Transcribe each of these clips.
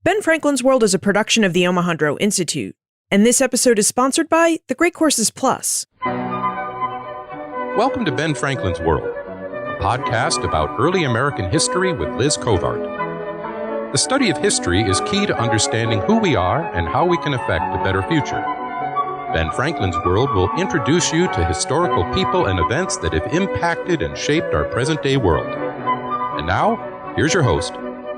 Ben Franklin's World is a production of the Omohundro Institute, and this episode is sponsored by the Great Courses Plus. Welcome to Ben Franklin's World, a podcast about early American history with Liz Covart. The study of history is key to understanding who we are and how we can affect a better future. Ben Franklin's World will introduce you to historical people and events that have impacted and shaped our present-day world. And now, here's your host,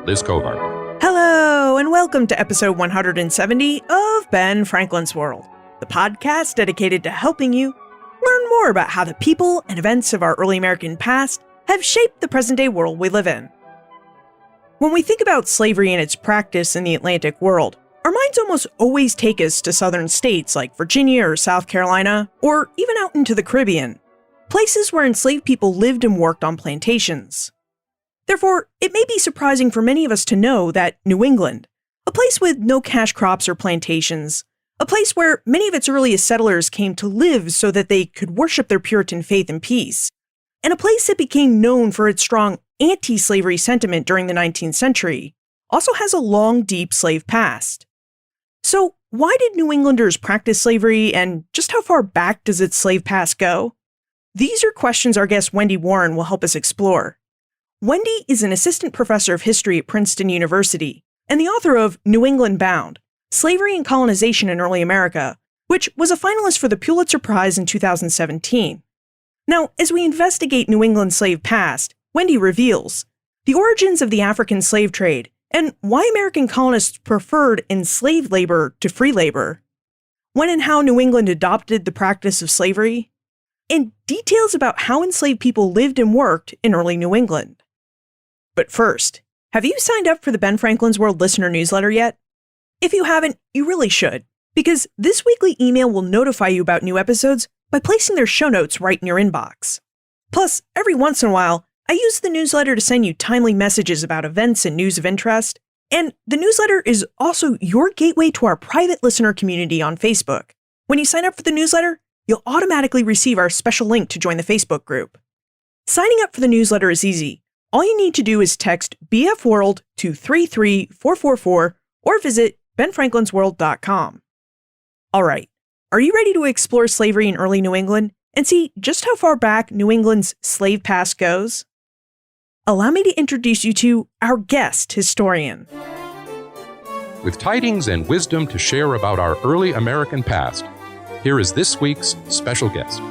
Liz Covart. Hello, and welcome to episode 170 of Ben Franklin's World, the podcast dedicated to helping you learn more about how the people and events of our early American past have shaped the present-day world we live in. When we think about slavery and its practice in the Atlantic world, our minds almost always take us to southern states like Virginia or South Carolina, or even out into the Caribbean, places where enslaved people lived and worked on plantations. Therefore, it may be surprising for many of us to know that New England, a place with no cash crops or plantations, a place where many of its earliest settlers came to live so that they could worship their Puritan faith in peace, and a place that became known for its strong anti-slavery sentiment during the 19th century, also has a long, deep slave past. So, why did New Englanders practice slavery, and just how far back does its slave past go? These are questions our guest Wendy Warren will help us explore. Wendy is an assistant professor of history at Princeton University and the author of New England Bound: Slavery and Colonization in Early America, which was a finalist for the Pulitzer Prize in 2017. Now, as we investigate New England's slave past, Wendy reveals the origins of the African slave trade and why American colonists preferred enslaved labor to free labor, when and how New England adopted the practice of slavery, and details about how enslaved people lived and worked in early New England. But first, have you signed up for the Ben Franklin's World listener newsletter yet? If you haven't, you really should, because this weekly email will notify you about new episodes by placing their show notes right in your inbox. Plus, every once in a while, I use the newsletter to send you timely messages about events and news of interest, and the newsletter is also your gateway to our private listener community on Facebook. When you sign up for the newsletter, you'll automatically receive our special link to join the Facebook group. Signing up for the newsletter is easy. All you need to do is text BFWorld to 33444 or visit benfranklinsworld.com. All right, are you ready to explore slavery in early New England and see just how far back New England's slave past goes? Allow me to introduce you to our guest historian. With tidings and wisdom to share about our early American past, here is this week's special guest.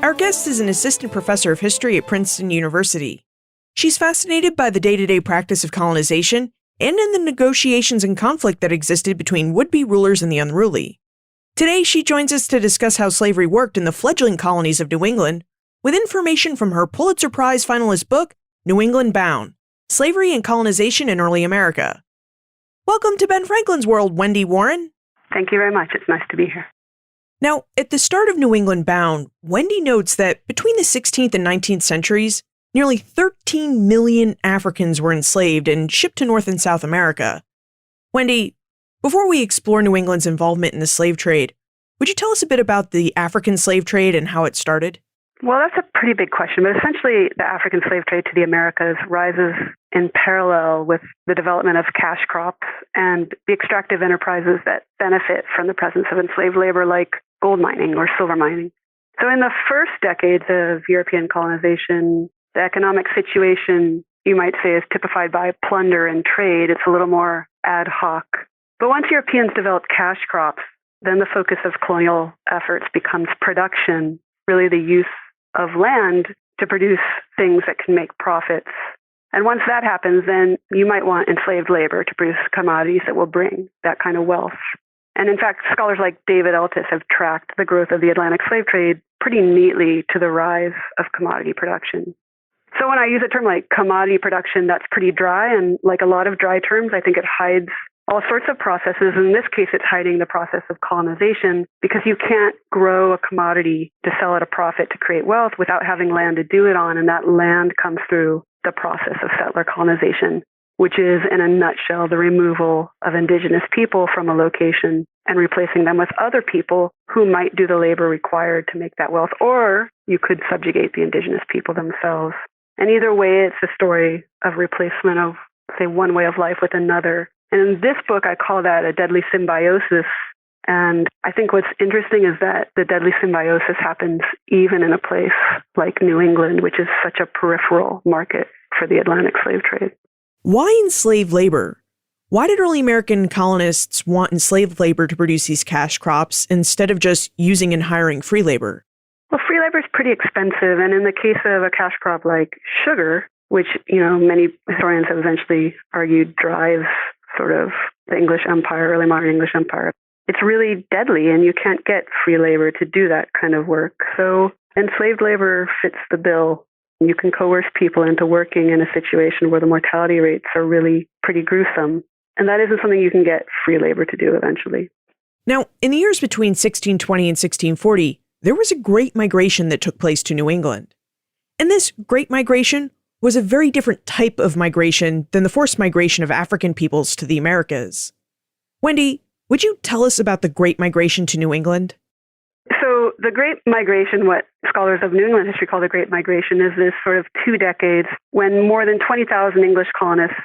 Our guest is an assistant professor of history at Princeton University. She's fascinated by the day-to-day practice of colonization and in the negotiations and conflict that existed between would-be rulers and the unruly. Today, she joins us to discuss how slavery worked in the fledgling colonies of New England, with information from her Pulitzer Prize finalist book, New England Bound: Slavery and Colonization in Early America. Welcome to Ben Franklin's World, Wendy Warren. Thank you very much. It's nice to be here. Now, at the start of New England Bound, Wendy notes that between the 16th and 19th centuries, nearly 13 million Africans were enslaved and shipped to North and South America. Wendy, before we explore New England's involvement in the slave trade, would you tell us a bit about the African slave trade and how it started? Well, that's a pretty big question, but essentially the African slave trade to the Americas rises in parallel with the development of cash crops and the extractive enterprises that benefit from the presence of enslaved labor like gold mining or silver mining. So in the first decades of European colonization, the economic situation, you might say, is typified by plunder and trade. It's a little more ad hoc. But once Europeans developed cash crops, then the focus of colonial efforts becomes production, really the use of land to produce things that can make profits. And once that happens, then you might want enslaved labor to produce commodities that will bring that kind of wealth. And in fact, scholars like David Eltis have tracked the growth of the Atlantic slave trade pretty neatly to the rise of commodity production. So when I use a term like commodity production, that's pretty dry. And like a lot of dry terms, I think it hides all sorts of processes. In this case, it's hiding the process of colonization because you can't grow a commodity to sell at a profit to create wealth without having land to do it on. And that land comes through the process of settler colonization, which is, in a nutshell, the removal of indigenous people from a location and replacing them with other people who might do the labor required to make that wealth. Or you could subjugate the indigenous people themselves. And either way, it's a story of replacement of, say, one way of life with another And in this book, I call that a deadly symbiosis. And I think what's interesting is that the deadly symbiosis happens even in a place like New England, which is such a peripheral market for the Atlantic slave trade. Why enslaved labor? Why did early American colonists want enslaved labor to produce these cash crops instead of just using and hiring free labor? Well, free labor is pretty expensive. And in the case of a cash crop like sugar, which, many historians have eventually argued drives sort of the English Empire, early modern English Empire, it's really deadly, and you can't get free labor to do that kind of work. So enslaved labor fits the bill. You can coerce people into working in a situation where the mortality rates are really pretty gruesome. And that isn't something you can get free labor to do eventually. Now, in the years between 1620 and 1640, there was a great migration that took place to New England. And this great migration was a very different type of migration than the forced migration of African peoples to the Americas. Wendy, would you tell us about the Great Migration to New England? So the Great Migration, what scholars of New England history call the Great Migration, is this sort of 2 decades when more than 20,000 English colonists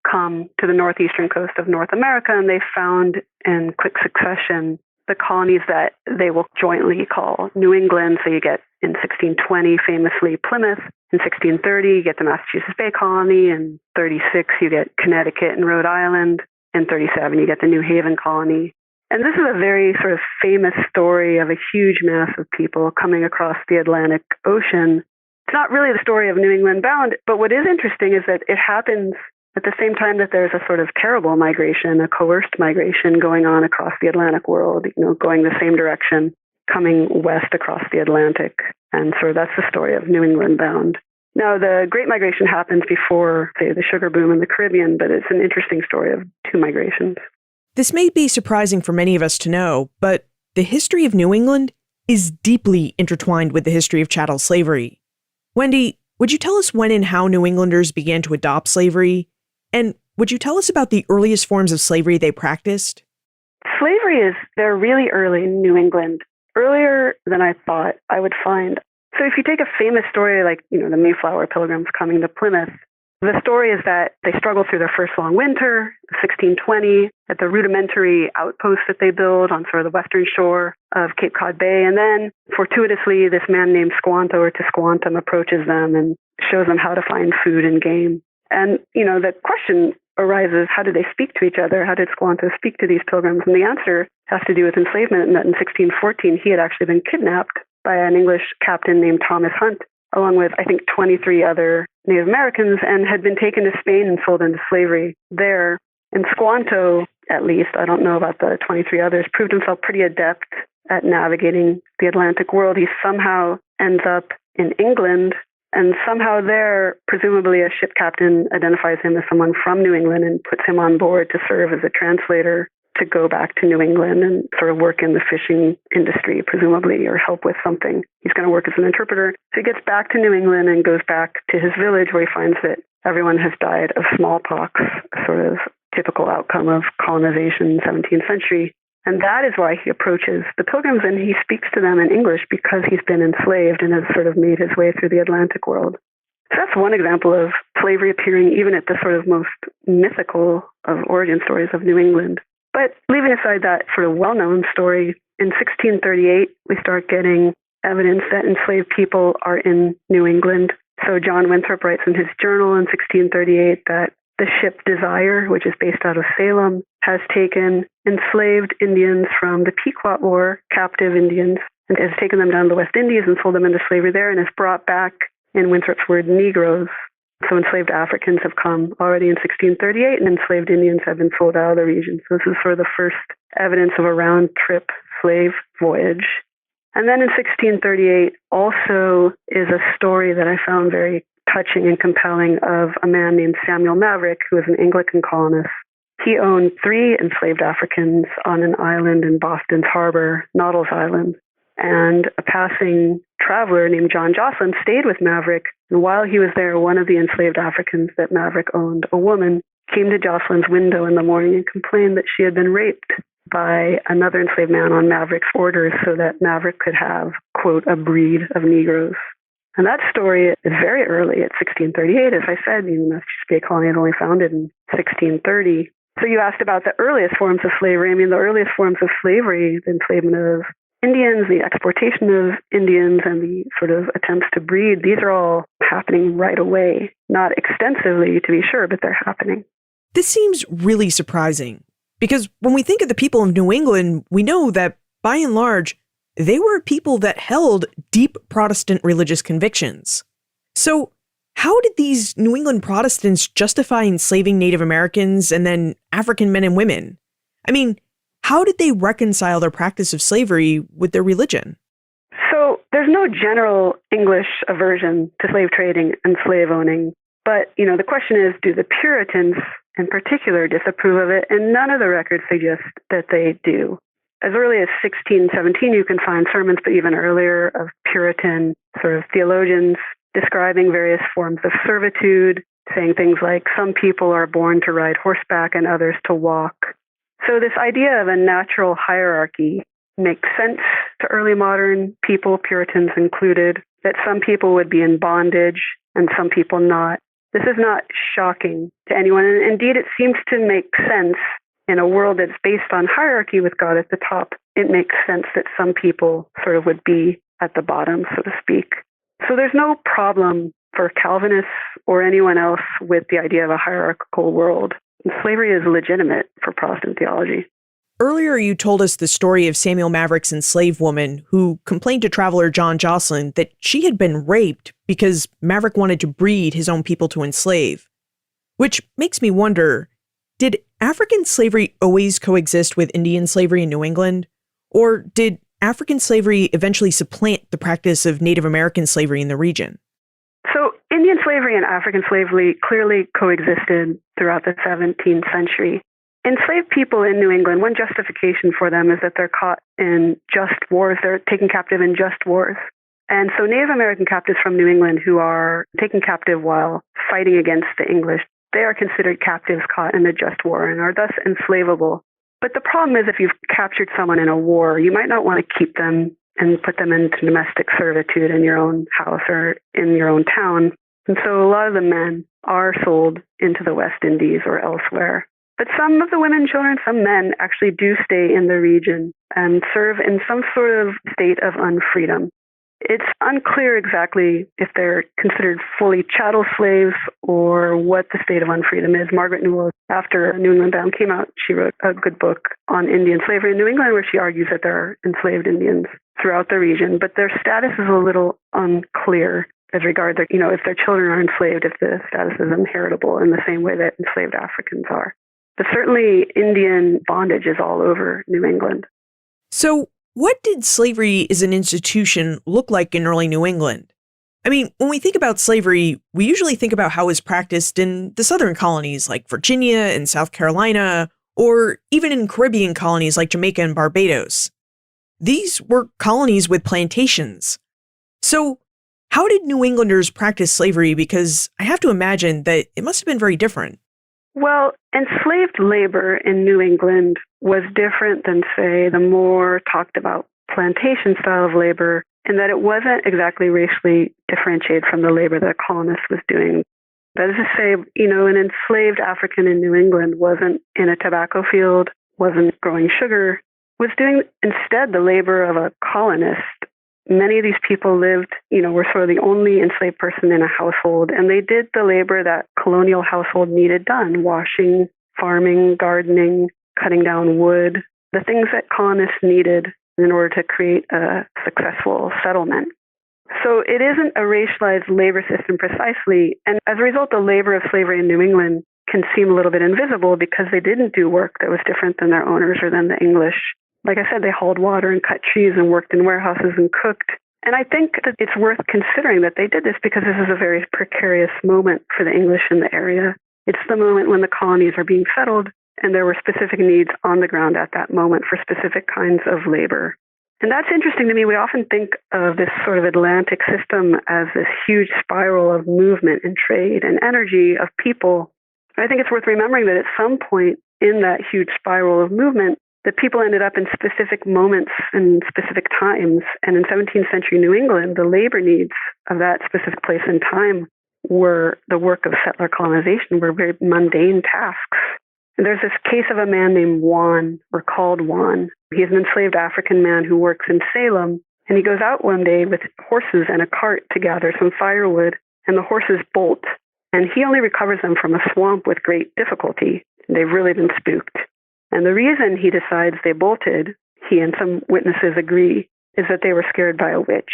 come to the northeastern coast of North America, and they found in quick succession the colonies that they will jointly call New England. So you get in 1620, famously Plymouth. In 1630, you get the Massachusetts Bay Colony. In 36, you get Connecticut and Rhode Island. In 37, you get the New Haven Colony. And this is a very sort of famous story of a huge mass of people coming across the Atlantic Ocean. It's not really the story of New England bound, but what is interesting is that it happens at the same time that there's a sort of terrible migration, a coerced migration going on across the Atlantic world, going the same direction, coming west across the Atlantic. And so that's the story of New England bound. Now, the Great Migration happens before, say, the sugar boom in the Caribbean, but it's an interesting story of 2 migrations. This may be surprising for many of us to know, but the history of New England is deeply intertwined with the history of chattel slavery. Wendy, would you tell us when and how New Englanders began to adopt slavery? And would you tell us about the earliest forms of slavery they practiced? Slavery is there really early in New England, earlier than I thought I would find. So if you take a famous story like, the Mayflower Pilgrims coming to Plymouth, the story is that they struggle through their first long winter, 1620, at the rudimentary outpost that they build on sort of the western shore of Cape Cod Bay. And then, fortuitously, this man named Squanto or Tisquantum approaches them and shows them how to find food and game. And, the question arises, how did they speak to each other? How did Squanto speak to these pilgrims? And the answer has to do with enslavement, and that in 1614, he had actually been kidnapped by an English captain named Thomas Hunt, along with, I think, 23 other Native Americans, and had been taken to Spain and sold into slavery there. And Squanto, at least, I don't know about the 23 others, proved himself pretty adept at navigating the Atlantic world. He somehow ends up in England, and somehow there, presumably a ship captain identifies him as someone from New England and puts him on board to serve as a translator to go back to New England and sort of work in the fishing industry, presumably, or help with something. He's going to work as an interpreter. So he gets back to New England and goes back to his village where he finds that everyone has died of smallpox, sort of typical outcome of colonization in the 17th century. And that is why he approaches the pilgrims, and he speaks to them in English because he's been enslaved and has sort of made his way through the Atlantic world. So that's one example of slavery appearing even at the sort of most mythical of origin stories of New England. But leaving aside that sort of well-known story, in 1638, we start getting evidence that enslaved people are in New England. So John Winthrop writes in his journal in 1638 that the ship Desire, which is based out of Salem, has taken enslaved Indians from the Pequot War, captive Indians, and has taken them down to the West Indies and sold them into slavery there, and has brought back, in Winthrop's word, Negroes. So enslaved Africans have come already in 1638, and enslaved Indians have been sold out of the region. So this is sort of the first evidence of a round-trip slave voyage. And then in 1638 also is a story that I found very touching and compelling of a man named Samuel Maverick, who was an Anglican colonist. He owned 3 enslaved Africans on an island in Boston's harbor, Noddle's Island. And a passing traveler named John Jocelyn stayed with Maverick. And while he was there, one of the enslaved Africans that Maverick owned, a woman, came to Jocelyn's window in the morning and complained that she had been raped by another enslaved man on Maverick's orders so that Maverick could have, quote, a breed of Negroes. And that story is very early at 1638. As I said, the Massachusetts Bay Colony is only founded in 1630. So you asked about the earliest forms of slavery. I mean, the earliest forms of slavery, the enslavement of Indians, the exportation of Indians, and the sort of attempts to breed, these are all happening right away. Not extensively, to be sure, but they're happening. This seems really surprising because when we think of the people of New England, we know that by and large, they were people that held deep Protestant religious convictions. So how did these New England Protestants justify enslaving Native Americans and then African men and women? I mean, how did they reconcile their practice of slavery with their religion? So there's no general English aversion to slave trading and slave owning. But, the question is, do the Puritans in particular disapprove of it? And none of the records suggest that they do. As early as 1617, you can find sermons, but even earlier, of Puritan sort of theologians describing various forms of servitude, saying things like, some people are born to ride horseback and others to walk. So this idea of a natural hierarchy makes sense to early modern people, Puritans included, that some people would be in bondage and some people not. This is not shocking to anyone. And indeed, it seems to make sense in a world that's based on hierarchy with God at the top. It makes sense that some people sort of would be at the bottom, so to speak. So there's no problem for Calvinists or anyone else with the idea of a hierarchical world. And slavery is legitimate for Protestant theology. Earlier, you told us the story of Samuel Maverick's enslaved woman who complained to traveler John Jocelyn that she had been raped because Maverick wanted to breed his own people to enslave. Which makes me wonder, did African slavery always coexist with Indian slavery in New England? Or did African slavery eventually supplant the practice of Native American slavery in the region? So Indian slavery and African slavery clearly coexisted throughout the 17th century. Enslaved people in New England, one justification for them is that they're caught in just wars. They're taken captive in just wars. And so Native American captives from New England who are taken captive while fighting against the English, they are considered captives caught in a just war and are thus enslavable. But the problem is if you've captured someone in a war, you might not want to keep them and put them into domestic servitude in your own house or in your own town. And so a lot of the men are sold into the West Indies or elsewhere. But some of the women, children, some men actually do stay in the region and serve in some sort of state of unfreedom. It's unclear exactly if they're considered fully chattel slaves or what the state of unfreedom is. Margaret Newell, after New England Bound came out, she wrote a good book on Indian slavery in New England where she argues that there are enslaved Indians throughout the region, but their status is a little unclear as regard to, if their children are enslaved, if the status is inheritable in the same way that enslaved Africans are. But certainly Indian bondage is all over New England. So what did slavery as an institution look like in early New England? I mean, when we think about slavery, we usually think about how it was practiced in the southern colonies like Virginia and South Carolina, or even in Caribbean colonies like Jamaica and Barbados. These were colonies with plantations. So how did New Englanders practice slavery? Because I have to imagine that it must have been very different. Well, enslaved labor in New England was different than, say, the more talked about plantation style of labor in that it wasn't exactly racially differentiated from the labor that a colonist was doing. That is to say, an enslaved African in New England wasn't in a tobacco field, wasn't growing sugar, was doing instead the labor of a colonist. Many of these people lived, were sort of the only enslaved person in a household, and they did the labor that colonial household needed done, washing, farming, gardening, cutting down wood, the things that colonists needed in order to create a successful settlement. So it isn't a racialized labor system precisely, and as a result, the labor of slavery in New England can seem a little bit invisible because they didn't do work that was different than their owners or than the English. Like I said, they hauled water and cut trees and worked in warehouses and cooked. And I think that it's worth considering that they did this because this is a very precarious moment for the English in the area. It's the moment when the colonies are being settled, and there were specific needs on the ground at that moment for specific kinds of labor. And that's interesting to me. We often think of this sort of Atlantic system as this huge spiral of movement and trade and energy of people. I think it's worth remembering that at some point in that huge spiral of movement, the people ended up in specific moments and specific times. And in 17th century New England, the labor needs of that specific place and time were the work of settler colonization, were very mundane tasks. There's this case of a man named Juan, or called Juan. He's an enslaved African man who works in Salem, and he goes out one day with horses and a cart to gather some firewood, and the horses bolt, and he only recovers them from a swamp with great difficulty. They've really been spooked. And the reason he decides they bolted, he and some witnesses agree, is that they were scared by a witch.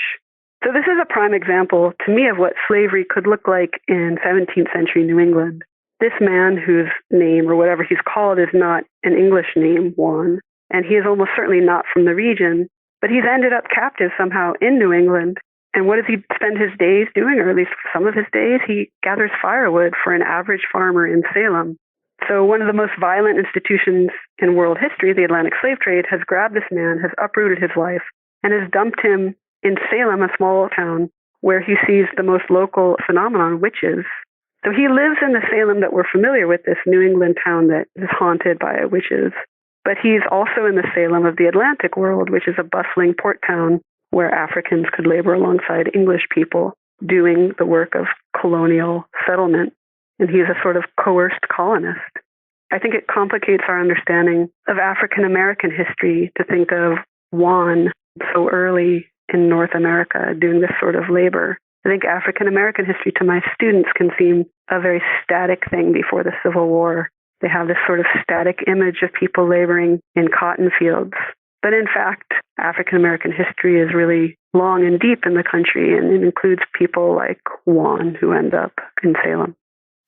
So this is a prime example to me of what slavery could look like in 17th century New England. This man whose name or whatever he's called is not an English name, Juan, and he is almost certainly not from the region, but he's ended up captive somehow in New England. And what does he spend his days doing, or at least some of his days? He gathers firewood for an average farmer in Salem. So one of the most violent institutions in world history, the Atlantic slave trade, has grabbed this man, has uprooted his life, and has dumped him in Salem, a small town, where he sees the most local phenomenon, witches. So he lives in the Salem that we're familiar with, this New England town that is haunted by witches. But he's also in the Salem of the Atlantic world, which is a bustling port town where Africans could labor alongside English people doing the work of colonial settlement. And he's a sort of coerced colonist. I think it complicates our understanding of African American history to think of Juan so early in North America doing this sort of labor. I think African American history to my students can seem a very static thing before the Civil War. They have this sort of static image of people laboring in cotton fields. But in fact, African American history is really long and deep in the country, and it includes people like Juan, who end up in Salem.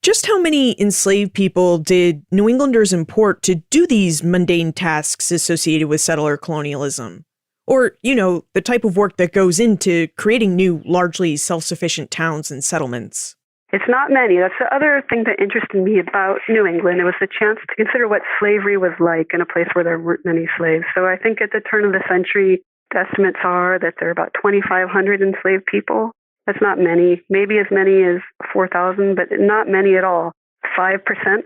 Just how many enslaved people did New Englanders import to do these mundane tasks associated with settler colonialism? Or, the type of work that goes into creating new, largely self-sufficient towns and settlements? It's not many. That's the other thing that interested me about New England. It was the chance to consider what slavery was like in a place where there weren't many slaves. So I think at the turn of the century, the estimates are that there are about 2,500 enslaved people. That's not many, maybe as many as 4,000, but not many at all. 5%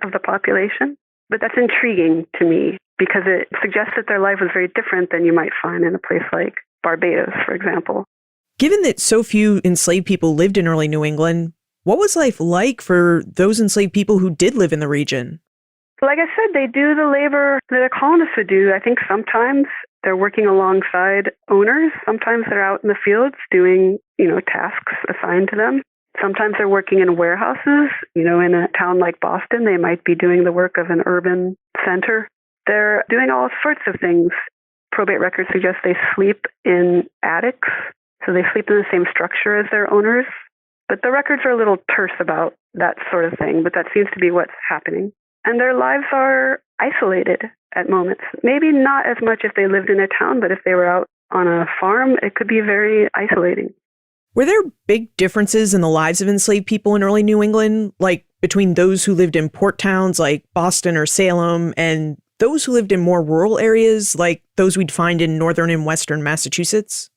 of the population. But that's intriguing to me because it suggests that their life was very different than you might find in a place like Barbados, for example. Given that so few enslaved people lived in early New England, what was life like for those enslaved people who did live in the region? Like I said, they do the labor that a colonist would do. I think sometimes they're working alongside owners. Sometimes they're out in the fields doing, tasks assigned to them. Sometimes they're working in warehouses. In a town like Boston, they might be doing the work of an urban center. They're doing all sorts of things. Probate records suggest they sleep in attics, so they sleep in the same structure as their owners. But the records are a little terse about that sort of thing, but that seems to be what's happening. And their lives are isolated at moments. Maybe not as much if they lived in a town, but if they were out on a farm, it could be very isolating. Were there big differences in the lives of enslaved people in early New England, like between those who lived in port towns like Boston or Salem and those who lived in more rural areas like those we'd find in northern and western Massachusetts?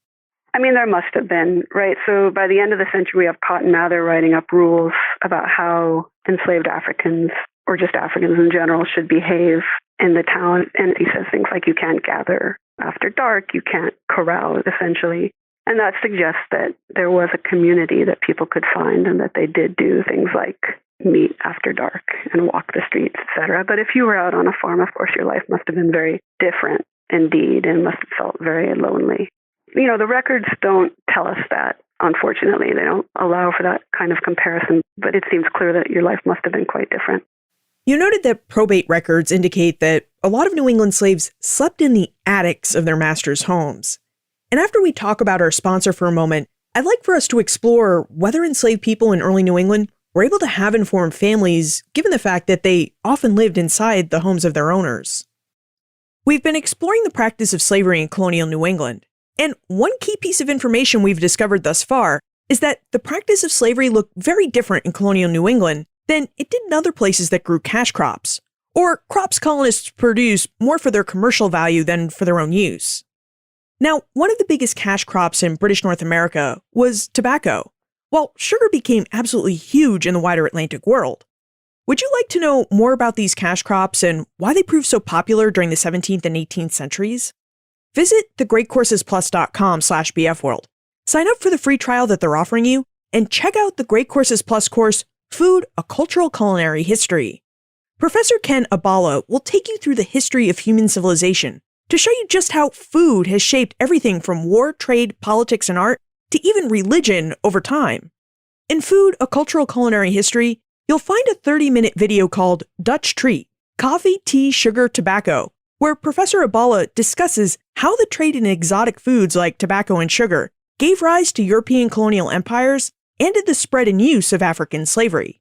I mean, there must have been, right? So by the end of the century, we have Cotton Mather writing up rules about how enslaved Africans, or just Africans in general, should behave in the town. And he says things like you can't gather after dark, you can't corral, essentially. And that suggests that there was a community that people could find and that they did do things like meet after dark and walk the streets, etc. But if you were out on a farm, of course, your life must have been very different indeed and must have felt very lonely. The records don't tell us that, unfortunately. They don't allow for that kind of comparison, but it seems clear that your life must have been quite different. You noted that probate records indicate that a lot of New England slaves slept in the attics of their masters' homes. And after we talk about our sponsor for a moment, I'd like for us to explore whether enslaved people in early New England were able to have informed families, given the fact that they often lived inside the homes of their owners. We've been exploring the practice of slavery in colonial New England, and one key piece of information we've discovered thus far is that the practice of slavery looked very different in colonial New England than it did in other places that grew cash crops, or crops colonists produced more for their commercial value than for their own use. Now, one of the biggest cash crops in British North America was tobacco, while sugar became absolutely huge in the wider Atlantic world. Would you like to know more about these cash crops and why they proved so popular during the 17th and 18th centuries? Visit thegreatcoursesplus.com/bfworld. Sign up for the free trial that they're offering you, and check out the Great Courses Plus course, Food, A Cultural Culinary History. Professor Ken Abala will take you through the history of human civilization to show you just how food has shaped everything from war, trade, politics, and art to even religion over time. In Food, A Cultural Culinary History, you'll find a 30-minute video called Dutch Treat, Coffee, Tea, Sugar, Tobacco, where Professor Abala discusses how the trade in exotic foods like tobacco and sugar gave rise to European colonial empires and to the spread and use of African slavery.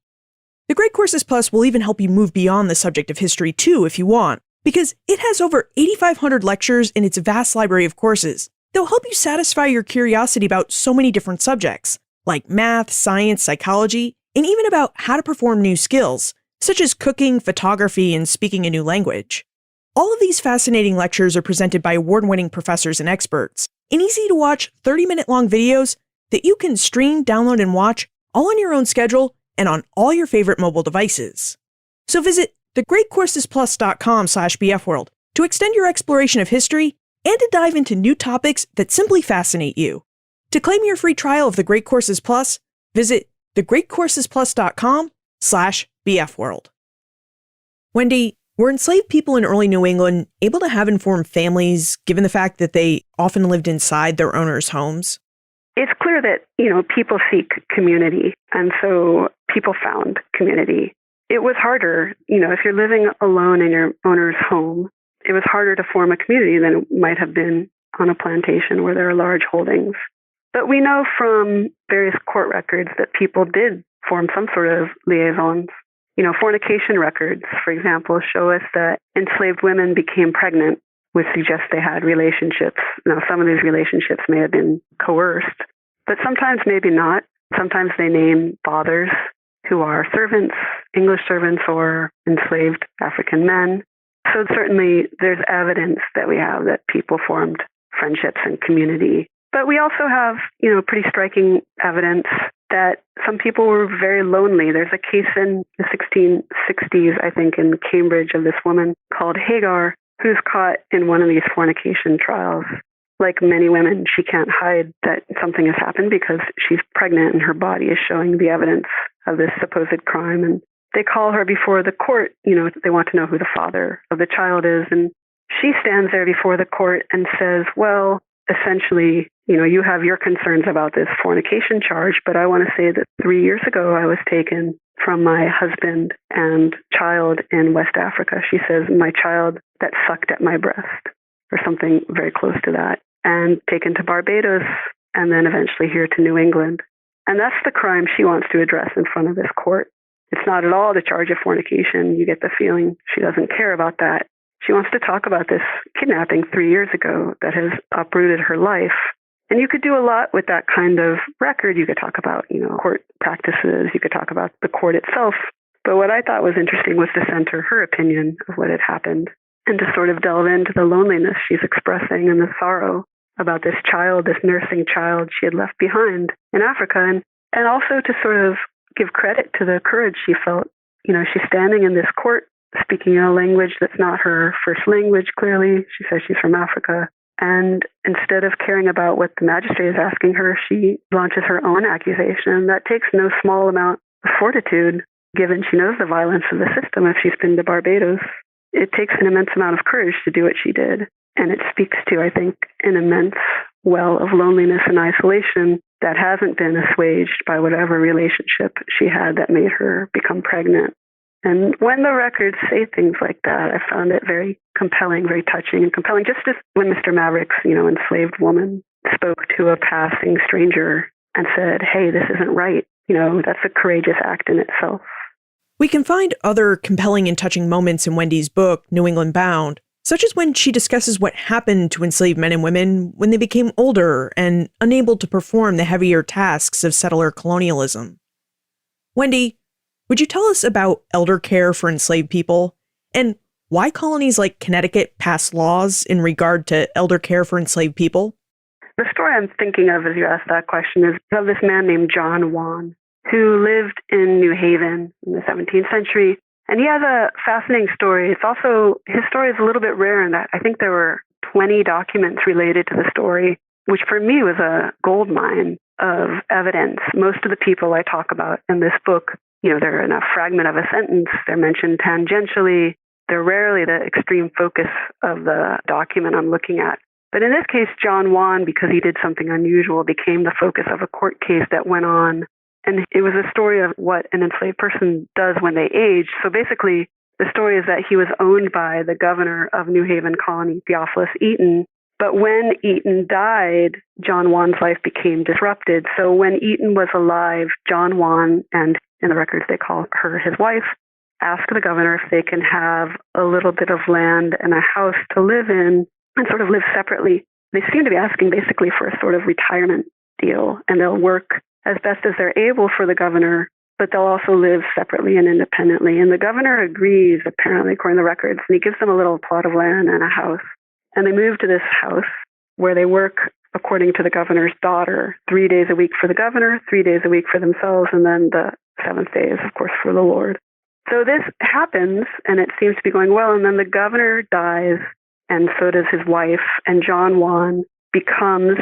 The Great Courses Plus will even help you move beyond the subject of history too if you want, because it has over 8,500 lectures in its vast library of courses that will help you satisfy your curiosity about so many different subjects, like math, science, psychology, and even about how to perform new skills, such as cooking, photography, and speaking a new language. All of these fascinating lectures are presented by award-winning professors and experts, in easy-to-watch 30-minute long videos that you can stream, download, and watch all on your own schedule and on all your favorite mobile devices. So visit thegreatcoursesplus.com/bfworld to extend your exploration of history and to dive into new topics that simply fascinate you. To claim your free trial of The Great Courses Plus, visit thegreatcoursesplus.com/bfworld. Wendy, were enslaved people in early New England able to have informed families given the fact that they often lived inside their owners' homes? It's clear that, people seek community, and so people found community. It was harder, if you're living alone in your owner's home, it was harder to form a community than it might have been on a plantation where there are large holdings. But we know from various court records that people did form some sort of liaisons. Fornication records, for example, show us that enslaved women became pregnant, which suggests they had relationships. Now, some of these relationships may have been coerced, but sometimes maybe not. Sometimes they name fathers who are servants, English servants, or enslaved African men. So certainly there's evidence that we have that people formed friendships and community. But we also have, pretty striking evidence that some people were very lonely. There's a case in the 1660s, I think, in Cambridge of this woman called Hagar, who's caught in one of these fornication trials. Like many women, she can't hide that something has happened because she's pregnant and her body is showing the evidence of this supposed crime. And they call her before the court. They want to know who the father of the child is. And she stands there before the court and says, well, essentially, you have your concerns about this fornication charge, but I want to say that 3 years ago I was taken from my husband and child in West Africa. She says, my child that sucked at my breast, or something very close to that, and taken to Barbados, and then eventually here to New England. And that's the crime she wants to address in front of this court. It's not at all the charge of fornication. You get the feeling she doesn't care about that. She wants to talk about this kidnapping 3 years ago that has uprooted her life. And you could do a lot with that kind of record. You could talk about, court practices. You could talk about the court itself. But what I thought was interesting was to center her opinion of what had happened and to sort of delve into the loneliness she's expressing and the sorrow about this child, this nursing child she had left behind in Africa. And also to sort of give credit to the courage she felt. She's standing in this court speaking a language that's not her first language, clearly. She says she's from Africa. And instead of caring about what the magistrate is asking her, she launches her own accusation. That takes no small amount of fortitude, given she knows the violence of the system if she's been to Barbados. It takes an immense amount of courage to do what she did. And it speaks to, I think, an immense well of loneliness and isolation that hasn't been assuaged by whatever relationship she had that made her become pregnant. And when the records say things like that, I found it very compelling, very touching and compelling. Just as when Mr. Maverick's, enslaved woman spoke to a passing stranger and said, hey, this isn't right. That's a courageous act in itself. We can find other compelling and touching moments in Wendy's book, New England Bound, such as when she discusses what happened to enslaved men and women when they became older and unable to perform the heavier tasks of settler colonialism. Wendy, would you tell us about elder care for enslaved people and why colonies like Connecticut passed laws in regard to elder care for enslaved people? The story I'm thinking of as you ask that question is of this man named John Wan, who lived in New Haven in the 17th century. And he has a fascinating story. His story is a little bit rare in that I think there were 20 documents related to the story, which for me was a gold mine of evidence. Most of the people I talk about in this book, they're in a fragment of a sentence. They're mentioned tangentially. They're rarely the extreme focus of the document I'm looking at. But in this case, John Juan, because he did something unusual, became the focus of a court case that went on. And it was a story of what an enslaved person does when they age. So basically, the story is that he was owned by the governor of New Haven Colony, Theophilus Eaton. But when Eaton died, John Juan's life became disrupted. So when Eaton was alive, John Juan, and in the records they call her his wife, asked the governor if they can have a little bit of land and a house to live in and sort of live separately. They seem to be asking basically for a sort of retirement deal, and they'll work as best as they're able for the governor, but they'll also live separately and independently. And the governor agrees, apparently, according to the records, and he gives them a little plot of land and a house. And they move to this house where they work, according to the governor's daughter, 3 days a week for the governor, 3 days a week for themselves, and then the seventh day is, of course, for the Lord. So this happens, and it seems to be going well, and then the governor dies, and so does his wife, and John Juan becomes,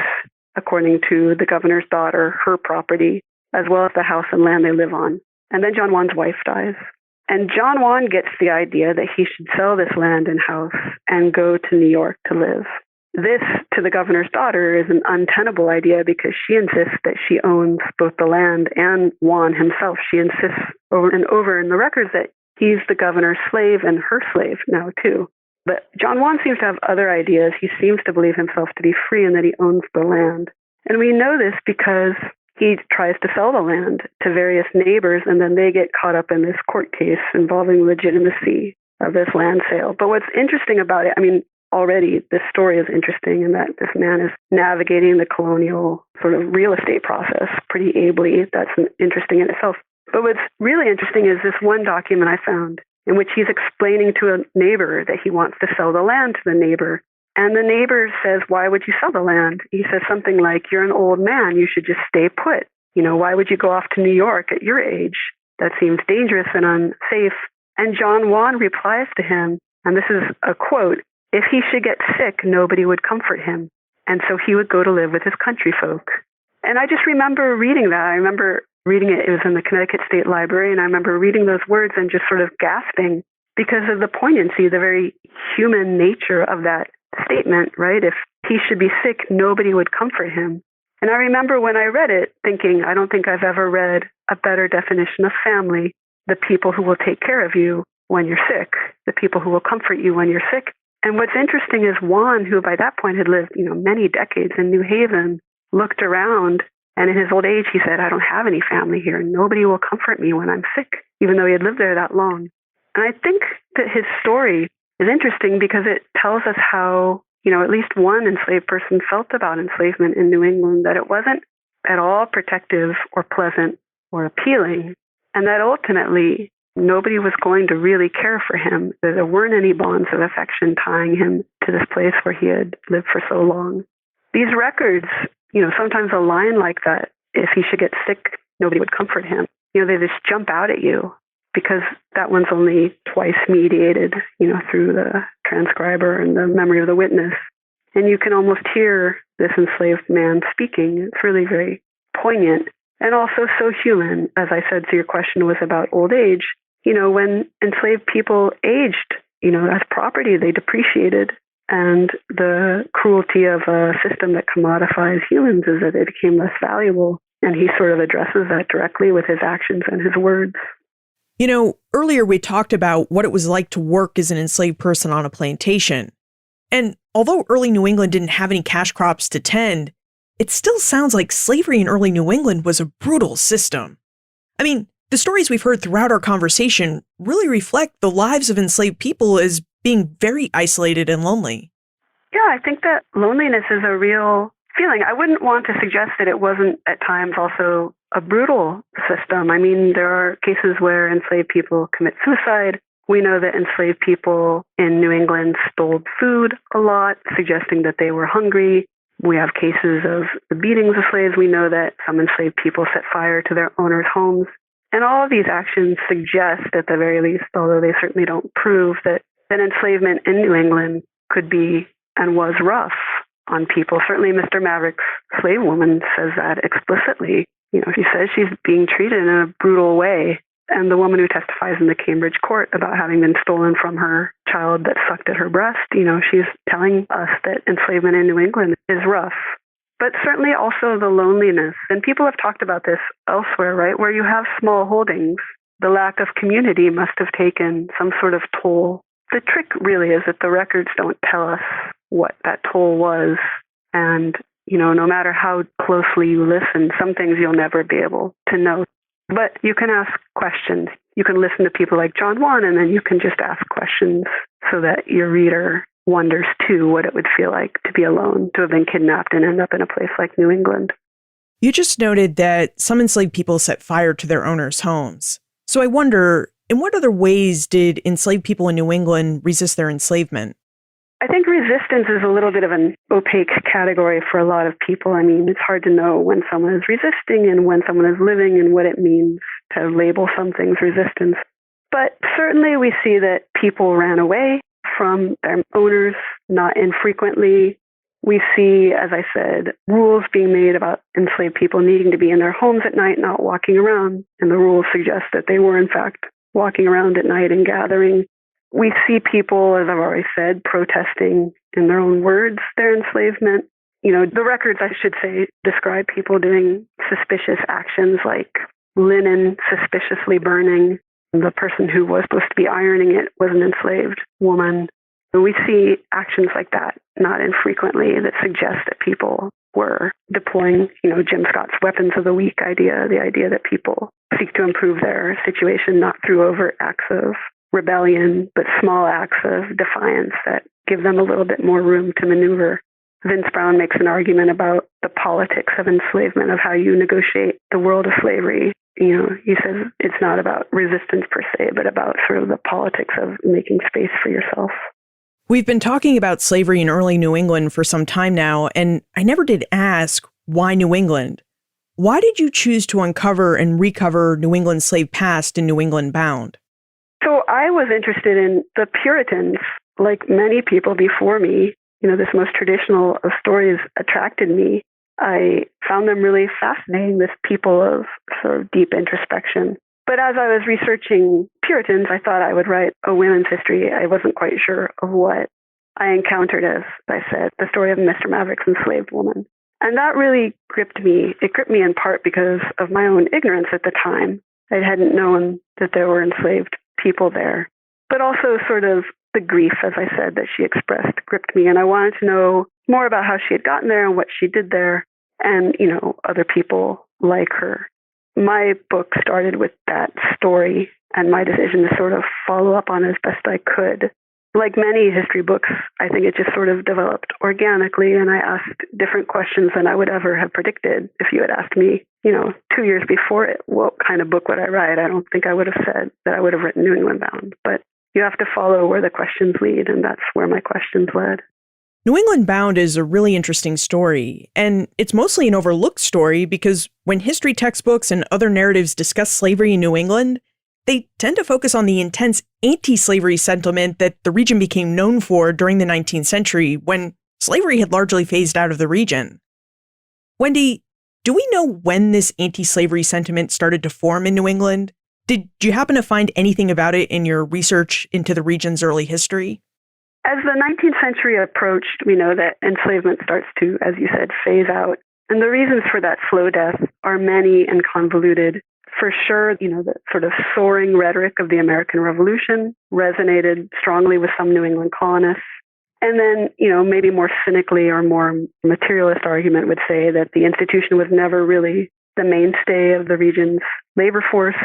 according to the governor's daughter, her property, as well as the house and land they live on. And then John Juan's wife dies. And John Juan gets the idea that he should sell this land and house and go to New York to live. This, to the governor's daughter, is an untenable idea because she insists that she owns both the land and Juan himself. She insists over and over in the records that he's the governor's slave and her slave now, too. But John Juan seems to have other ideas. He seems to believe himself to be free and that he owns the land. And we know this because he tries to sell the land to various neighbors, and then they get caught up in this court case involving legitimacy of this land sale. But what's interesting about it, already this story is interesting in that this man is navigating the colonial sort of real estate process pretty ably. That's interesting in itself. But what's really interesting is this one document I found in which he's explaining to a neighbor that he wants to sell the land to the neighbor. And the neighbor says, "Why would you sell the land?" He says something like, "You're an old man. You should just stay put. Why would you go off to New York at your age? That seems dangerous and unsafe." And John Juan replies to him, and this is a quote, "If he should get sick, nobody would comfort him. And so he would go to live with his country folk." And I just remember reading that. I remember reading it. It was in the Connecticut State Library. And I remember reading those words and just sort of gasping because of the poignancy, the very human nature of that statement, right? If he should be sick, nobody would comfort him. And I remember when I read it thinking, I don't think I've ever read a better definition of family. The people who will take care of you when you're sick, the people who will comfort you when you're sick. And what's interesting is Juan, who by that point had lived, many decades in New Haven, looked around, and in his old age, he said, "I don't have any family here. Nobody will comfort me when I'm sick," even though he had lived there that long. And I think that his story is interesting because it tells us how, at least one enslaved person felt about enslavement in New England, that it wasn't at all protective or pleasant or appealing, and that ultimately nobody was going to really care for him. There weren't any bonds of affection tying him to this place where he had lived for so long. These records, sometimes a line like that, "If he should get sick, nobody would comfort him," they just jump out at you because that one's only twice mediated, through the transcriber and the memory of the witness. And you can almost hear this enslaved man speaking. It's really very poignant and also so human. As I said, so your question was about old age. When enslaved people aged, as property, they depreciated. And the cruelty of a system that commodifies humans is that they became less valuable. And he sort of addresses that directly with his actions and his words. Earlier we talked about what it was like to work as an enslaved person on a plantation. And although early New England didn't have any cash crops to tend, it still sounds like slavery in early New England was a brutal system. The stories we've heard throughout our conversation really reflect the lives of enslaved people as being very isolated and lonely. Yeah, I think that loneliness is a real feeling. I wouldn't want to suggest that it wasn't at times also a brutal system. There are cases where enslaved people commit suicide. We know that enslaved people in New England stole food a lot, suggesting that they were hungry. We have cases of the beatings of slaves. We know that some enslaved people set fire to their owners' homes. And all of these actions suggest, at the very least, although they certainly don't prove, that enslavement in New England could be and was rough on people. Certainly Mr. Maverick's slave woman says that explicitly. She says she's being treated in a brutal way. And the woman who testifies in the Cambridge court about having been stolen from her child that sucked at her breast, she's telling us that enslavement in New England is rough. But certainly also the loneliness. And people have talked about this elsewhere, right? Where you have small holdings, the lack of community must have taken some sort of toll. The trick really is that the records don't tell us what that toll was. And, no matter how closely you listen, some things you'll never be able to know. But you can ask questions. You can listen to people like John Wan, and then you can just ask questions so that your reader wonders, too, what it would feel like to be alone, to have been kidnapped and end up in a place like New England. You just noted that some enslaved people set fire to their owners' homes. So I wonder, in what other ways did enslaved people in New England resist their enslavement? I think resistance is a little bit of an opaque category for a lot of people. I mean, it's hard to know when someone is resisting and when someone is living and what it means to label some things resistance. But certainly we see that people ran away from their owners, not infrequently. We see, as I said, rules being made about enslaved people needing to be in their homes at night, not walking around. And the rules suggest that they were, in fact, walking around at night and gathering. We see people, as I've already said, protesting in their own words their enslavement. The records, I should say, describe people doing suspicious actions like linen suspiciously burning. The person who was supposed to be ironing it was an enslaved woman. And we see actions like that not infrequently that suggest that people were deploying, Jim Scott's weapons of the weak idea, the idea that people seek to improve their situation not through overt acts of rebellion, but small acts of defiance that give them a little bit more room to maneuver. Vince Brown makes an argument about the politics of enslavement, of how you negotiate the world of slavery. He says it's not about resistance per se, but about sort of the politics of making space for yourself. We've been talking about slavery in early New England for some time now, and I never did ask, why New England? Why did you choose to uncover and recover New England's slave past in New England Bound? So I was interested in the Puritans, like many people before me. This most traditional of stories attracted me. I found them really fascinating, this people of sort of deep introspection. But as I was researching Puritans, I thought I would write a women's history. I wasn't quite sure of what I encountered, as I said, the story of Mr. Maverick's enslaved woman. And that really gripped me. It gripped me in part because of my own ignorance at the time. I hadn't known that there were enslaved people there. But also sort of the grief, as I said, that she expressed gripped me. And I wanted to know more about how she had gotten there and what she did there and, other people like her. My book started with that story and my decision to sort of follow up on it as best I could. Like many history books, I think it just sort of developed organically, and I asked different questions than I would ever have predicted. If you had asked me, 2 years before it, what kind of book would I write? I don't think I would have said that I would have written New England Bound. But you have to follow where the questions lead, and that's where my questions led. New England Bound is a really interesting story, and it's mostly an overlooked story because when history textbooks and other narratives discuss slavery in New England, they tend to focus on the intense anti-slavery sentiment that the region became known for during the 19th century when slavery had largely phased out of the region. Wendy, do we know when this anti-slavery sentiment started to form in New England? Did you happen to find anything about it in your research into the region's early history? As the 19th century approached, we know that enslavement starts to, as you said, phase out. And the reasons for that slow death are many and convoluted. For sure, the sort of soaring rhetoric of the American Revolution resonated strongly with some New England colonists. And then, maybe more cynically or more materialist argument would say that the institution was never really the mainstay of the region's labor force,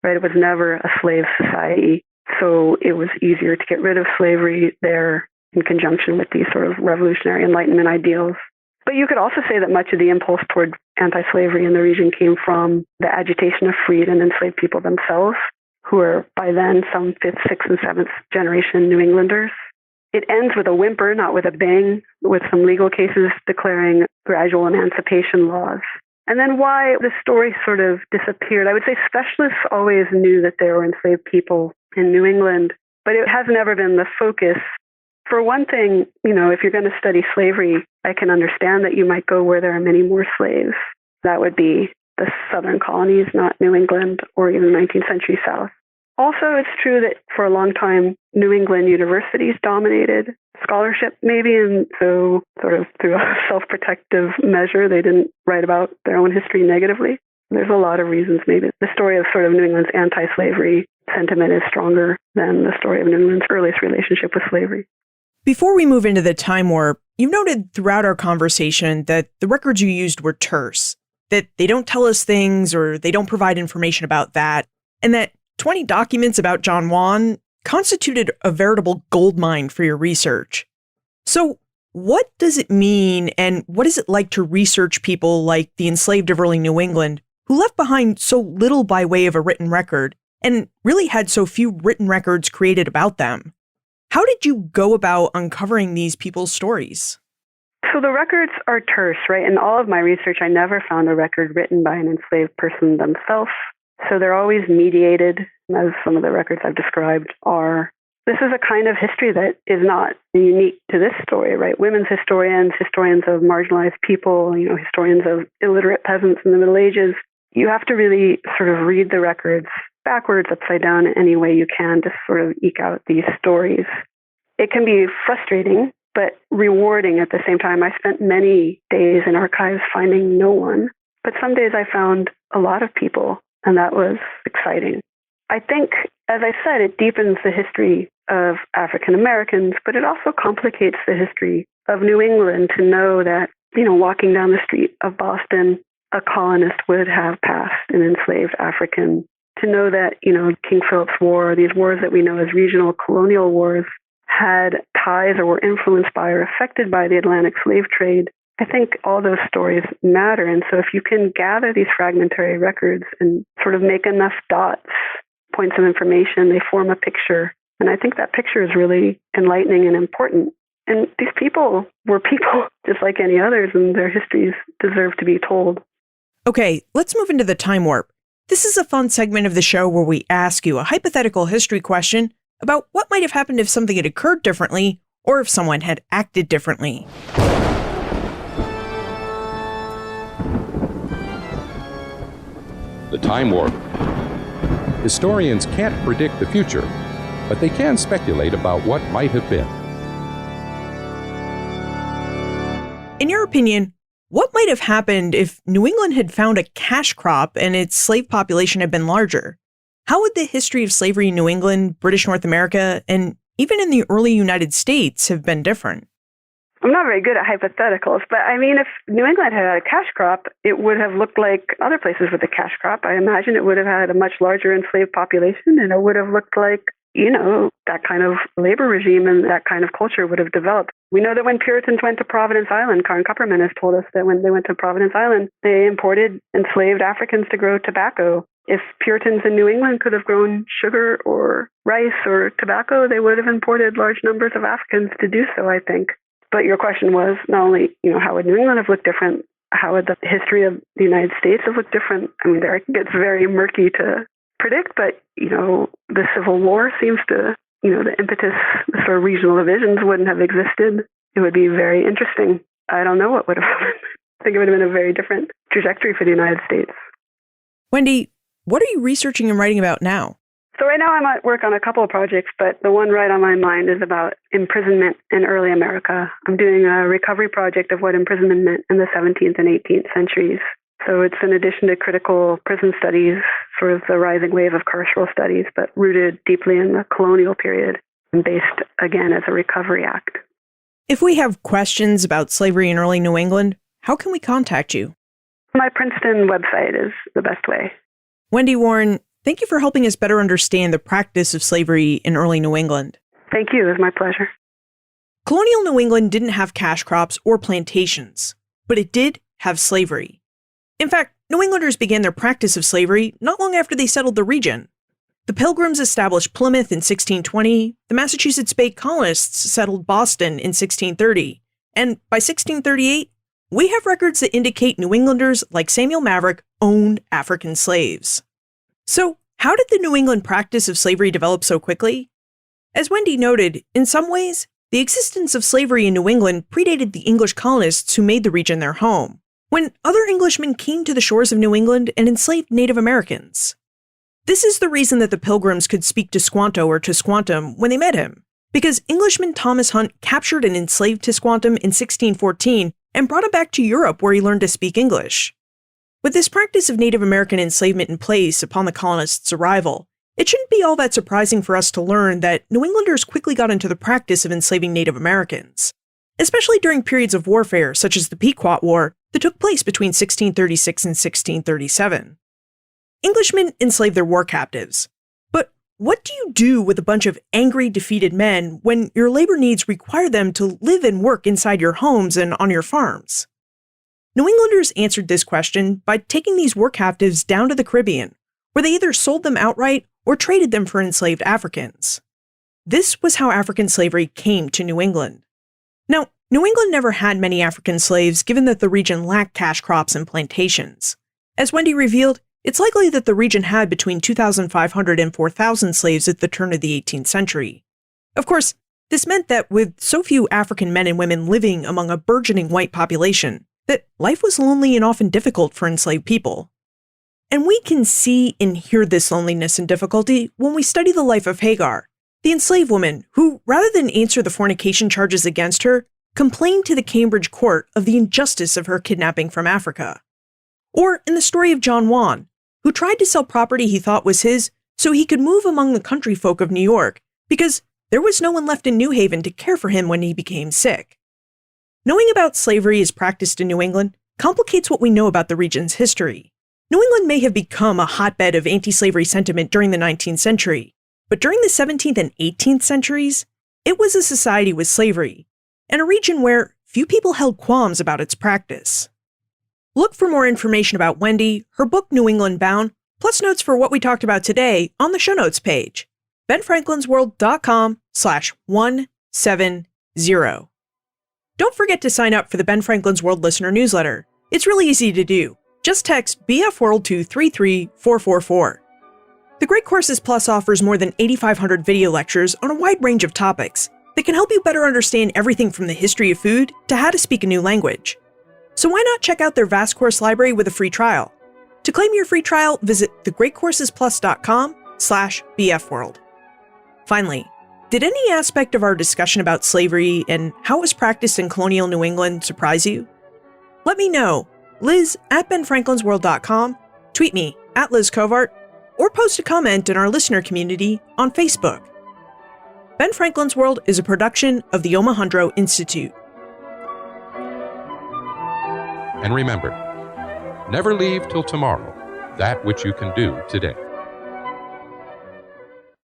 right? It was never a slave society. So it was easier to get rid of slavery there in conjunction with these sort of revolutionary Enlightenment ideals. But you could also say that much of the impulse toward anti-slavery in the region came from the agitation of freed and enslaved people themselves, who were by then some 5th, 6th, and 7th generation New Englanders. It ends with a whimper, not with a bang, with some legal cases declaring gradual emancipation laws. And then why the story sort of disappeared. I would say specialists always knew that there were enslaved people in New England, but it has never been the focus. For one thing, if you're going to study slavery, I can understand that you might go where there are many more slaves. That would be the southern colonies, not New England or even 19th century South. Also, it's true that for a long time, New England universities dominated scholarship, maybe, and so sort of through a self-protective measure, they didn't write about their own history negatively. There's a lot of reasons, maybe. The story of sort of New England's anti-slavery sentiment is stronger than the story of New England's earliest relationship with slavery. Before we move into the time warp, you've noted throughout our conversation that the records you used were terse, that they don't tell us things or they don't provide information about that, and that 20 documents about John Juan constituted a veritable goldmine for your research. So what does it mean, and what is it like to research people like the enslaved of early New England who left behind so little by way of a written record and really had so few written records created about them? How did you go about uncovering these people's stories? So the records are terse, right? In all of my research, I never found a record written by an enslaved person themselves. So they're always mediated, as some of the records I've described are. This is a kind of history that is not unique to this story, right? Women's historians, historians of marginalized people, historians of illiterate peasants in the Middle Ages. You have to really sort of read the records backwards, upside down, any way you can to sort of eke out these stories. It can be frustrating, but rewarding at the same time. I spent many days in archives finding no one, but some days I found a lot of people, and that was exciting. I think, as I said, it deepens the history of African Americans, but it also complicates the history of New England to know that, walking down the street of Boston, a colonist would have passed an enslaved African. To know that, King Philip's War, these wars that we know as regional colonial wars, had ties or were influenced by or affected by the Atlantic slave trade. I think all those stories matter. And so if you can gather these fragmentary records and sort of make enough dots, points of information, they form a picture. And I think that picture is really enlightening and important. And these people were people just like any others, and their histories deserve to be told. Okay, let's move into the time warp. This is a fun segment of the show where we ask you a hypothetical history question about what might have happened if something had occurred differently or if someone had acted differently. The time warp. Historians can't predict the future, but they can speculate about what might have been. In your opinion, what might have happened if New England had found a cash crop and its slave population had been larger? How would the history of slavery in New England, British North America, and even in the early United States have been different? I'm not very good at hypotheticals, but if New England had had a cash crop, it would have looked like other places with a cash crop. I imagine it would have had a much larger enslaved population, and it would have looked like, that kind of labor regime and that kind of culture would have developed. We know that when Puritans went to Providence Island, Karen Kupperman has told us that when they went to Providence Island, they imported enslaved Africans to grow tobacco. If Puritans in New England could have grown sugar or rice or tobacco, they would have imported large numbers of Africans to do so, I think. But your question was not only, how would New England have looked different, how would the history of the United States have looked different? There it gets very murky to predict, but, the Civil War seems to, the impetus, the sort of regional divisions wouldn't have existed. It would be very interesting. I don't know what would have happened. I think it would have been a very different trajectory for the United States. Wendy, what are you researching and writing about now? So right now I'm at work on a couple of projects, but the one right on my mind is about imprisonment in early America. I'm doing a recovery project of what imprisonment meant in the 17th and 18th centuries. So it's in addition to critical prison studies, sort of the rising wave of carceral studies, but rooted deeply in the colonial period and based, again, as a recovery act. If we have questions about slavery in early New England, how can we contact you? My Princeton website is the best way. Wendy Warren, thank you for helping us better understand the practice of slavery in early New England. Thank you. It was my pleasure. Colonial New England didn't have cash crops or plantations, but it did have slavery. In fact, New Englanders began their practice of slavery not long after they settled the region. The Pilgrims established Plymouth in 1620, the Massachusetts Bay colonists settled Boston in 1630, and by 1638, we have records that indicate New Englanders like Samuel Maverick owned African slaves. So, how did the New England practice of slavery develop so quickly? As Wendy noted, in some ways, the existence of slavery in New England predated the English colonists who made the region their home. when other Englishmen came to the shores of New England and enslaved Native Americans. This is the reason that the Pilgrims could speak to Squanto or Tisquantum when they met him, because Englishman Thomas Hunt captured and enslaved Tisquantum in 1614 and brought him back to Europe where he learned to speak English. With this practice of Native American enslavement in place upon the colonists' arrival, it shouldn't be all that surprising for us to learn that New Englanders quickly got into the practice of enslaving Native Americans, especially during periods of warfare such as the Pequot War that took place between 1636 and 1637. Englishmen enslaved their war captives. But what do you do with a bunch of angry, defeated men when your labor needs require them to live and work inside your homes and on your farms? New Englanders answered this question by taking these war captives down to the Caribbean, where they either sold them outright or traded them for enslaved Africans. This was how African slavery came to New England. Now, New England never had many African slaves given that the region lacked cash crops and plantations. As Wendy revealed, it's likely that the region had between 2,500 and 4,000 slaves at the turn of the 18th century. Of course, this meant that with so few African men and women living among a burgeoning white population, that life was lonely and often difficult for enslaved people. And we can see and hear this loneliness and difficulty when we study the life of Hagar, the enslaved woman who, rather than answer the fornication charges against her, complained to the Cambridge court of the injustice of her kidnapping from Africa. Or in the story of John Juan, who tried to sell property he thought was his so he could move among the country folk of New York because there was no one left in New Haven to care for him when he became sick. Knowing about slavery as practiced in New England complicates what we know about the region's history. New England may have become a hotbed of anti-slavery sentiment during the 19th century, but during the 17th and 18th centuries, it was a society with slavery, and a region where few people held qualms about its practice. Look for more information about Wendy, her book New England Bound, plus notes for what we talked about today on the show notes page, benfranklinsworld.com/170. Don't forget to sign up for the Ben Franklin's World listener newsletter. It's really easy to do. Just text BF World to 33444. The Great Courses Plus offers more than 8,500 video lectures on a wide range of topics that can help you better understand everything from the history of food to how to speak a new language. So why not check out their vast course library with a free trial? To claim your free trial, visit thegreatcoursesplus.com/bfworld. Finally, did any aspect of our discussion about slavery and how it was practiced in colonial New England surprise you? Let me know. Liz at benfranklinsworld.com, tweet me at Liz Covart, or post a comment in our listener community on Facebook. Ben Franklin's World is a production of the Omohundro Institute. And remember, never leave till tomorrow that which you can do today.